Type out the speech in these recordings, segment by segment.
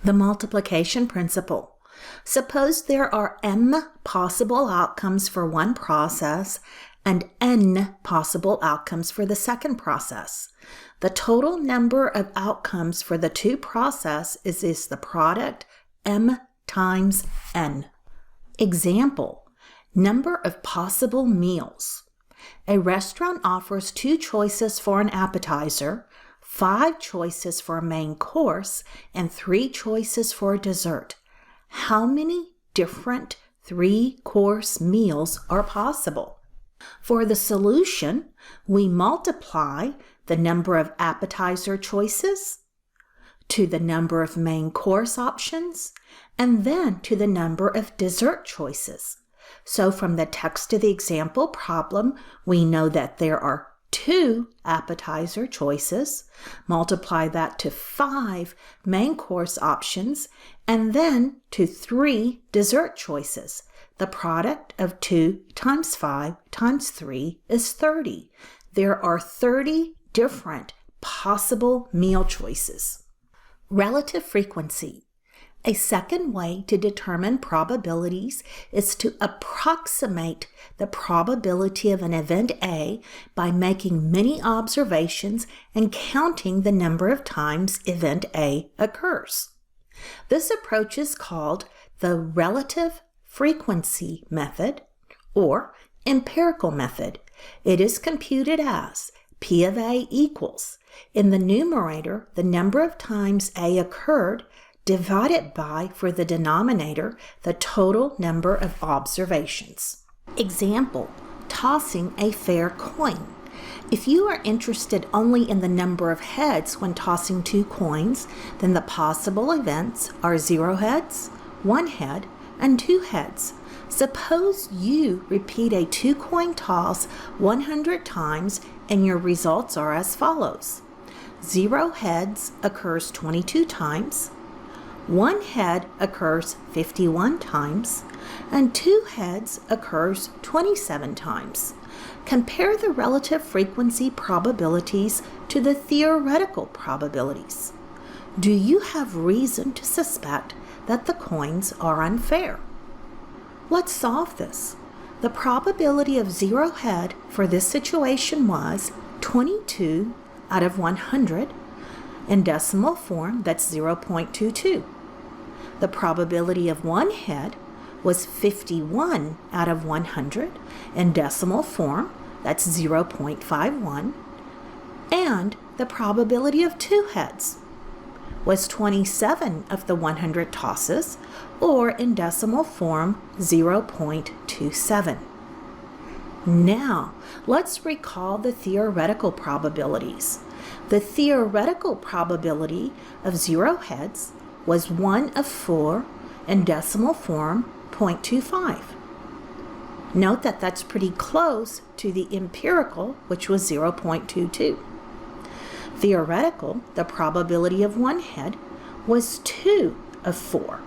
The multiplication principle. Suppose there are m possible outcomes for one process and n possible outcomes for the second process. The total number of outcomes for the two processes is the product m times n. Example, number of possible meals. A restaurant offers 2 choices for an appetizer, 5 choices for a main course, and 3 choices for a dessert. How many different 3-course meals are possible? For the solution, we multiply the number of appetizer choices to the number of main course options, and then to the number of dessert choices. So from the text of the example problem, we know that there are 2 appetizer choices, multiply that to 5 main course options, and then to 3 dessert choices. The product of 2 times 5 times 3 is 30. There are 30 different possible meal choices. Relative frequency. A second way to determine probabilities is to approximate the probability of an event A by making many observations and counting the number of times event A occurs. This approach is called the relative frequency method or empirical method. It is computed as P of A equals, in the numerator, the number of times A occurred, divided by, for the denominator, the total number of observations. Example, tossing a fair coin. If you are interested only in the number of heads when tossing 2 coins, then the possible events are 0 heads, 1 head, and 2 heads. Suppose you repeat a 2-coin toss 100 times and your results are as follows. 0 heads occurs 22 times, 1 head occurs 51 times, and 2 heads occurs 27 times. Compare the relative frequency probabilities to the theoretical probabilities. Do you have reason to suspect that the coins are unfair? Let's solve this. The probability of 0 head for this situation was 22 out of 100. In decimal form, that's 0.22. The probability of 1 head was 51 out of 100. In decimal form, that's 0.51. And the probability of 2 heads was 27 of the 100 tosses, or in decimal form, 0.27. Now, let's recall the theoretical probabilities. The theoretical probability of 0 heads was 1 of 4, in decimal form, 0.25. Note that that's pretty close to the empirical, which was 0.22. Theoretical, the probability of 1 head was 2 of 4,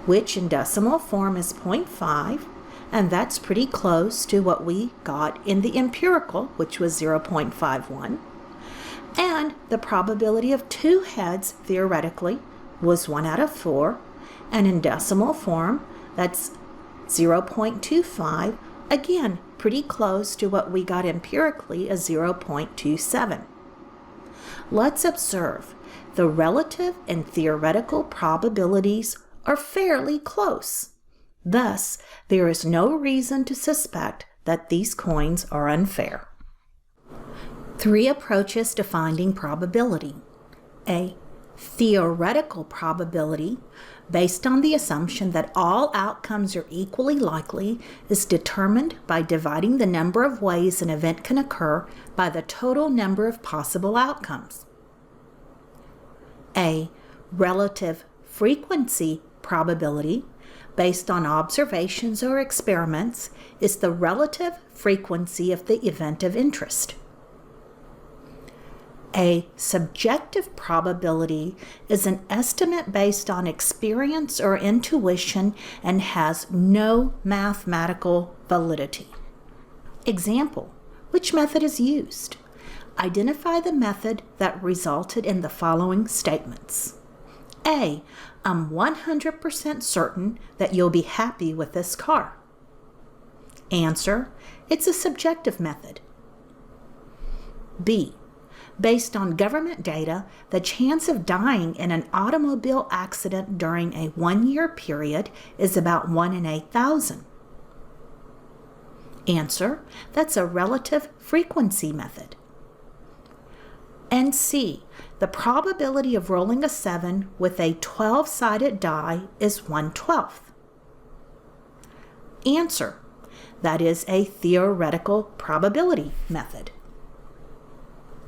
which in decimal form is 0.5, and that's pretty close to what we got in the empirical, which was 0.51. And the probability of 2 heads, theoretically, was 1 out of 4, and in decimal form, that's 0.25, again, pretty close to what we got empirically as 0.27. Let's observe. The relative and theoretical probabilities are fairly close. Thus, there is no reason to suspect that these coins are unfair. 3 approaches to finding probability. A theoretical probability, based on the assumption that all outcomes are equally likely, is determined by dividing the number of ways an event can occur by the total number of possible outcomes. A relative frequency probability, based on observations or experiments, is the relative frequency of the event of interest. A subjective probability is an estimate based on experience or intuition and has no mathematical validity. Example, which method is used? Identify the method that resulted in the following statements. A, I'm 100% certain that you'll be happy with this car. Answer, it's a subjective method. B, based on government data, the chance of dying in an automobile accident during a 1-year period is about 1 in 8,000. Answer, that's a relative frequency method. And C, the probability of rolling a 7 with a 12-sided die is 1/12. Answer, that is a theoretical probability method.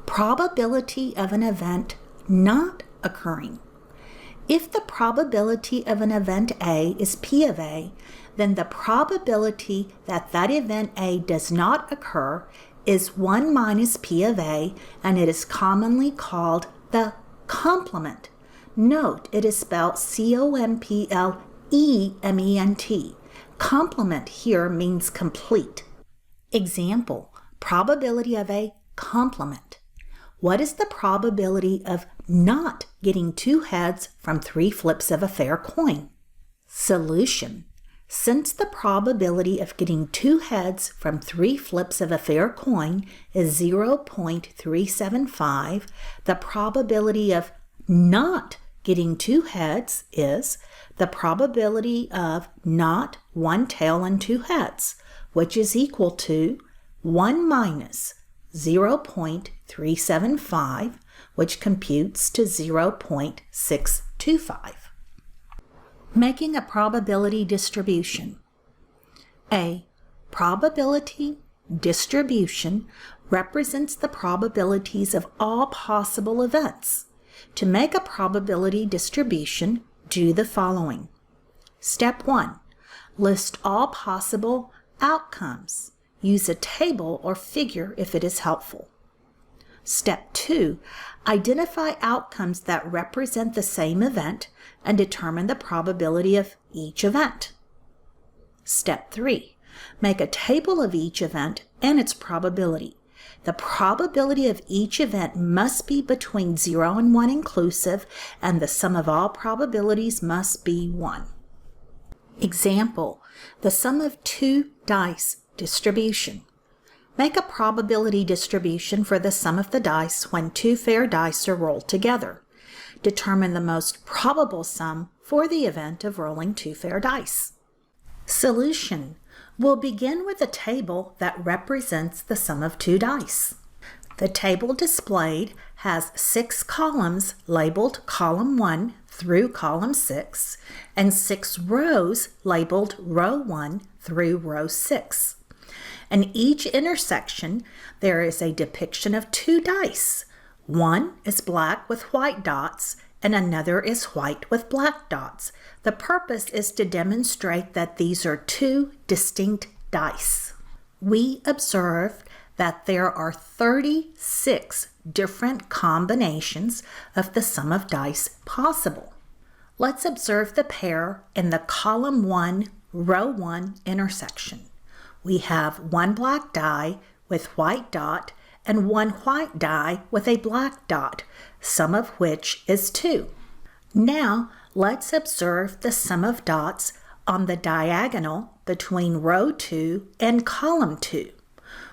Probability of an event not occurring. If the probability of an event A is P of A, then the probability that that event A does not occur is 1 minus P of A, and it is commonly called the complement. Note, it is spelled C-O-M-P-L-E-M-E-N-T. Complement here means complete. Example, probability of a complement. What is the probability of not getting 2 heads from 3 flips of a fair coin? Solution. Since the probability of getting 2 heads from 3 flips of a fair coin is 0.375, the probability of not getting 2 heads is the probability of not 1 tail and 2 heads, which is equal to 1 minus 0.375, which computes to 0.625. Making a probability distribution. A probability distribution represents the probabilities of all possible events. To make a probability distribution, do the following. Step 1. List all possible outcomes. Use a table or figure if it is helpful. Step 2. Identify outcomes that represent the same event and determine the probability of each event. Step 3. Make a table of each event and its probability. The probability of each event must be between 0 and 1 inclusive, and the sum of all probabilities must be 1. Example, the sum of 2 dice distribution. Make a probability distribution for the sum of the dice when 2 fair dice are rolled together. Determine the most probable sum for the event of rolling 2 fair dice. Solution. We'll begin with a table that represents the sum of 2 dice. The table displayed has 6 columns labeled column 1 through column 6 and 6 rows labeled row 1 through row 6. In each intersection, there is a depiction of 2 dice. One is black with white dots, and another is white with black dots. The purpose is to demonstrate that these are 2 distinct dice. We observed that there are 36 different combinations of the sum of dice possible. Let's observe the pair in the column 1, row 1 intersection. We have 1 black die with white dot and 1 white die with a black dot, sum of which is 2. Now, let's observe the sum of dots on the diagonal between row 2 and column 2.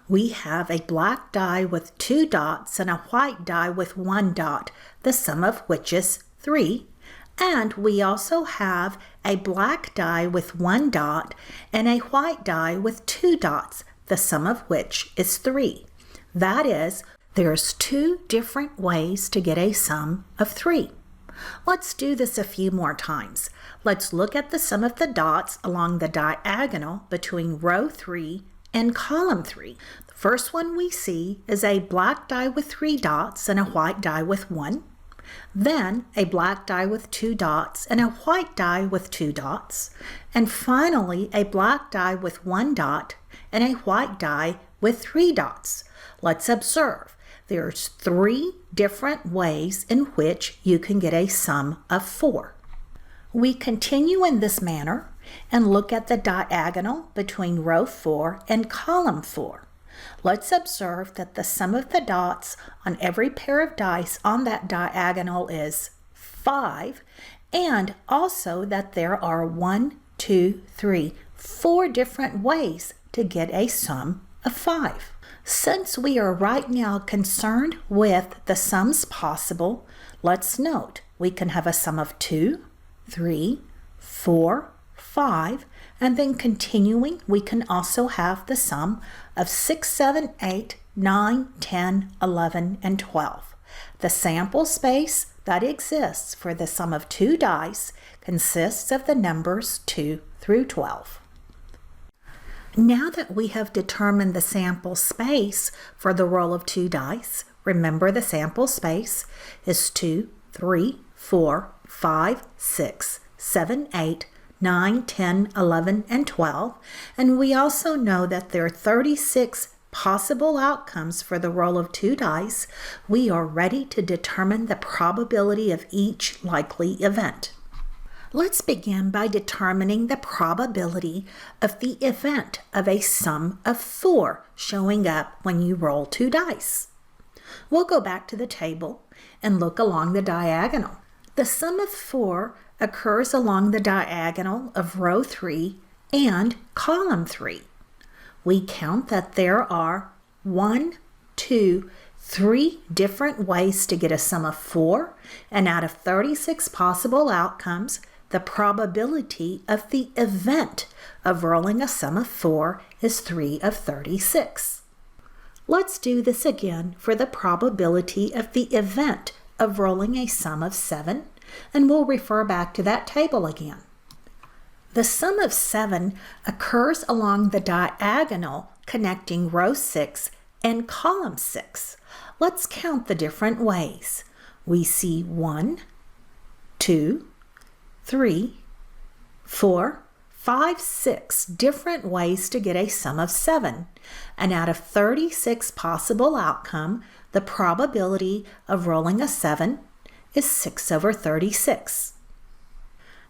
We have a black die with 2 dots and a white die with 1 dot, the sum of which is 3. And we also have a black die with 1 dot and a white die with 2 dots, the sum of which is 3. That is, there's 2 different ways to get a sum of 3. Let's do this a few more times. Let's look at the sum of the dots along the diagonal between row 3 and column 3. The first one we see is a black die with 3 dots and a white die with 1. Then a black die with 2 dots and a white die with 2 dots. And finally a black die with 1 dot and a white die with 3 dots. Let's observe. There's 3 different ways in which you can get a sum of 4. We continue in this manner and look at the diagonal between row 4 and column 4. Let's observe that the sum of the dots on every pair of dice on that diagonal is 5, and also that there are 1, 2, 3, 4 different ways to get a sum of 5. Since we are right now concerned with the sums possible, let's note we can have a sum of 2, 3, 4, 5, and then continuing, we can also have the sum of 6, 7, 8, 9, 10, 11, and 12. The sample space that exists for the sum of 2 dice consists of the numbers 2 through 12. Now that we have determined the sample space for the roll of 2 dice, remember the sample space is 2, 3, 4, 5, 6, 7, 8, 9, 10, 11, and 12. And we also know that there are 36 possible outcomes for the roll of 2 dice. We are ready to determine the probability of each likely event. Let's begin by determining the probability of the event of a sum of 4 showing up when you roll 2 dice. We'll go back to the table and look along the diagonal. The sum of 4 occurs along the diagonal of row 3 and column 3. We count that there are 1, 2, 3 different ways to get a sum of 4, and out of 36 possible outcomes, the probability of the event of rolling a sum of 4 is 3 of 36. Let's do this again for the probability of the event of rolling a sum of 7, and we'll refer back to that table again. The sum of 7 occurs along the diagonal connecting row 6 and column 6. Let's count the different ways. We see 1, 2, 3, 4, 5, 6 different ways to get a sum of 7. And out of 36 possible outcomes, the probability of rolling a 7 is 6 over 36.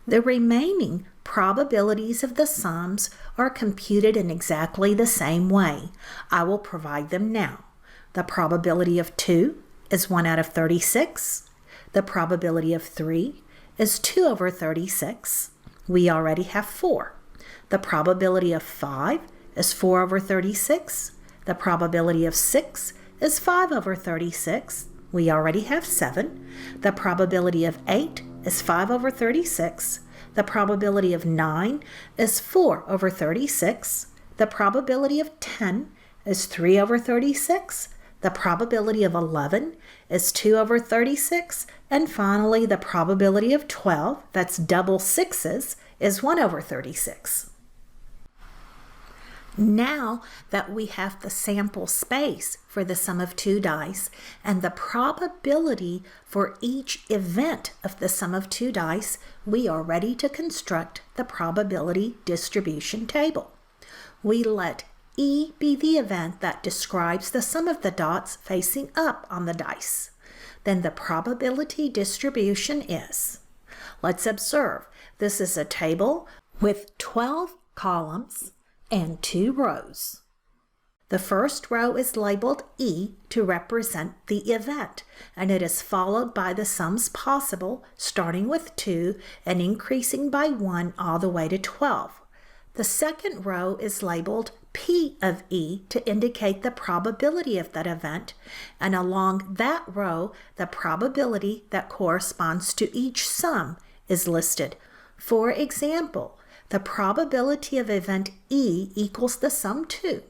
The remaining probabilities of the sums are computed in exactly the same way. I will provide them now. The probability of 2 is 1 out of 36. The probability of 3 is 2 over 36. We already have 4. The probability of 5 is 4 over 36. The probability of 6 is 5 over 36. We already have 7. The probability of 8 is 5 over 36. The probability of 9 is 4 over 36. The probability of 10 is 3 over 36. The probability of 11 is 2 over 36. And finally, the probability of 12, that's double 6s, is 1 over 36. Now that we have the sample space for the sum of 2 dice and the probability for each event of the sum of 2 dice, we are ready to construct the probability distribution table. We let E be the event that describes the sum of the dots facing up on the dice. Then the probability distribution is. Let's observe. This is a table with 12 columns and 2 rows. The first row is labeled E to represent the event, and it is followed by the sums possible, starting with 2 and increasing by 1 all the way to 12. The second row is labeled P of E to indicate the probability of that event, and along that row, the probability that corresponds to each sum is listed. For example, the probability of event E equals the sum 2.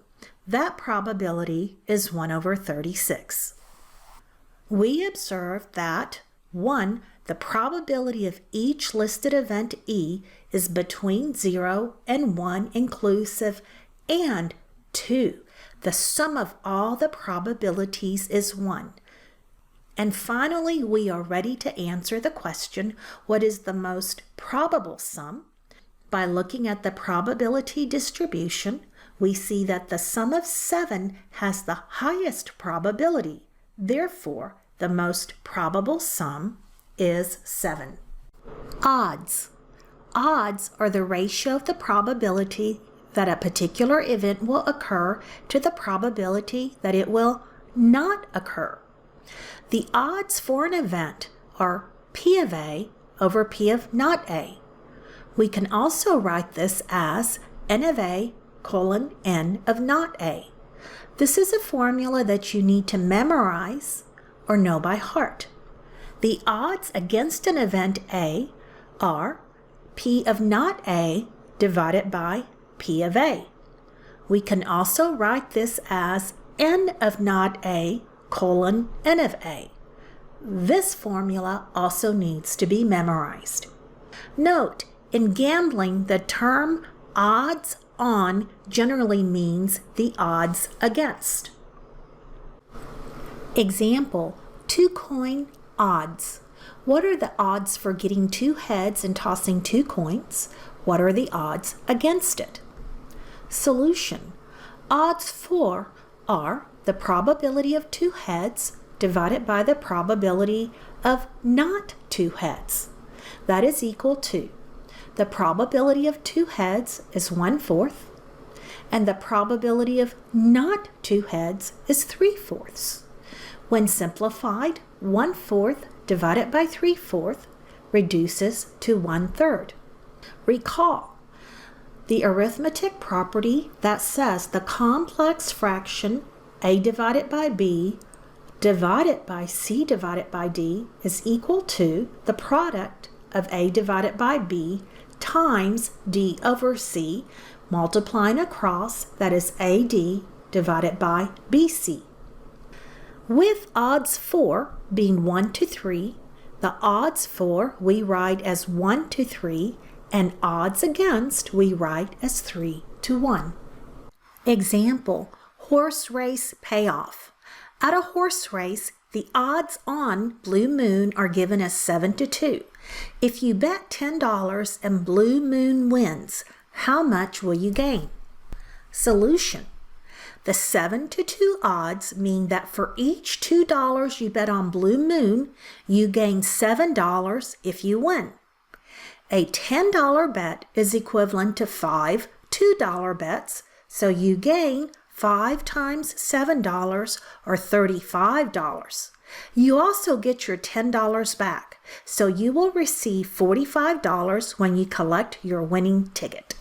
That probability is 1 over 36. We observe that 1, the probability of each listed event E is between 0 and 1 inclusive, and 2, the sum of all the probabilities is 1. And finally, we are ready to answer the question, what is the most probable sum? By looking at the probability distribution, we see that the sum of 7 has the highest probability. Therefore, the most probable sum is 7. Odds. Odds are the ratio of the probability that a particular event will occur to the probability that it will not occur. The odds for an event are P of A over P of not A. We can also write this as N of A colon N of not A. This is a formula that you need to memorize or know by heart. The odds against an event A are P of not A divided by P of A. We can also write this as N of not A colon N of A. This formula also needs to be memorized. Note, in gambling, the term odds on generally means the odds against. Example, 2-coin odds. What are the odds for getting 2 heads and tossing 2 coins? What are the odds against it? Solution. Odds for are the probability of 2 heads divided by the probability of not 2 heads. That is equal to the probability of 2 heads is 1/4, and the probability of not 2 heads is 3/4. When simplified, 1/4 divided by 3/4 reduces to 1/3. Recall the arithmetic property that says the complex fraction A divided by B divided by C divided by D is equal to the product of A divided by B times D over C, multiplying across, that is AD divided by BC. With odds for being 1 to 3, the odds for we write as 1 to 3, and odds against we write as 3 to 1. Example, horse race payoff. At a horse race, the odds on Blue Moon are given as 7 to 2. If you bet $10 and Blue Moon wins, how much will you gain? Solution. The 7 to 2 odds mean that for each $2 you bet on Blue Moon, you gain $7 if you win. A $10 bet is equivalent to 5 $2 bets, so you gain 5 times $7 or $35. You also get your $10 back, so you will receive $45 when you collect your winning ticket.